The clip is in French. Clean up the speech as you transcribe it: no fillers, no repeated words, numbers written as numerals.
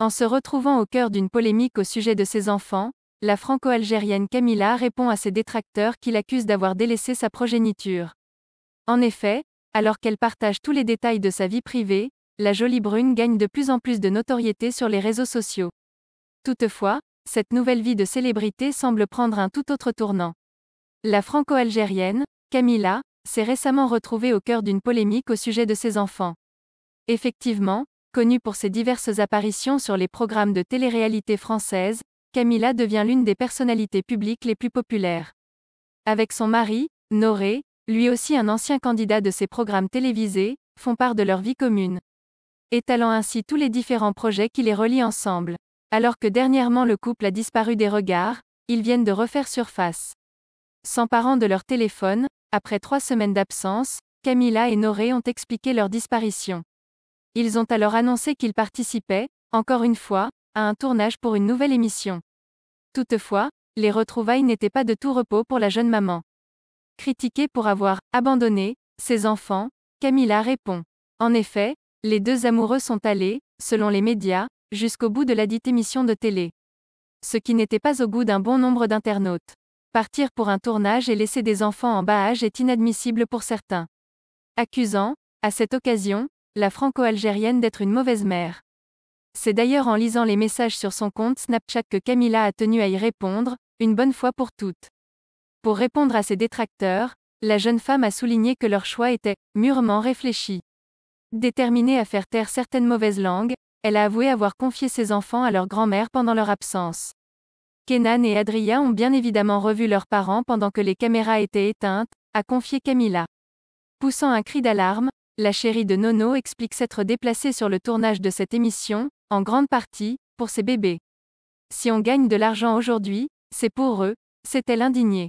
En se retrouvant au cœur d'une polémique au sujet de ses enfants, la franco-algérienne Camila répond à ses détracteurs qui l'accusent d'avoir délaissé sa progéniture. En effet, alors qu'elle partage tous les détails de sa vie privée, la jolie brune gagne de plus en plus de notoriété sur les réseaux sociaux. Toutefois, cette nouvelle vie de célébrité semble prendre un tout autre tournant. La franco-algérienne, Camila, s'est récemment retrouvée au cœur d'une polémique au sujet de ses enfants. Effectivement, connue pour ses diverses apparitions sur les programmes de télé-réalité françaises, Camila devient l'une des personnalités publiques les plus populaires. Avec son mari, Noré, lui aussi un ancien candidat de ces programmes télévisés, font part de leur vie commune, étalant ainsi tous les différents projets qui les relient ensemble. Alors que dernièrement le couple a disparu des regards, ils viennent de refaire surface. S'emparant de leur téléphone, après 3 semaines d'absence, Camila et Noré ont expliqué leur disparition. Ils ont alors annoncé qu'ils participaient, encore une fois, à un tournage pour une nouvelle émission. Toutefois, les retrouvailles n'étaient pas de tout repos pour la jeune maman. Critiquée pour avoir abandonné ses enfants, Camila répond. En effet, les deux amoureux sont allés, selon les médias, jusqu'au bout de ladite émission de télé. Ce qui n'était pas au goût d'un bon nombre d'internautes. Partir pour un tournage et laisser des enfants en bas âge est inadmissible pour certains. Accusant, à cette occasion, la franco-algérienne d'être une mauvaise mère. C'est d'ailleurs en lisant les messages sur son compte Snapchat que Camila a tenu à y répondre, une bonne fois pour toutes. Pour répondre à ses détracteurs, la jeune femme a souligné que leur choix était mûrement réfléchi. Déterminée à faire taire certaines mauvaises langues, elle a avoué avoir confié ses enfants à leur grand-mère pendant leur absence. Kenan et Adria ont bien évidemment revu leurs parents pendant que les caméras étaient éteintes, a confié Camila. Poussant un cri d'alarme, la chérie de Nono explique s'être déplacée sur le tournage de cette émission, en grande partie, pour ses bébés. Si on gagne de l'argent aujourd'hui, c'est pour eux, s'est-elle indignée.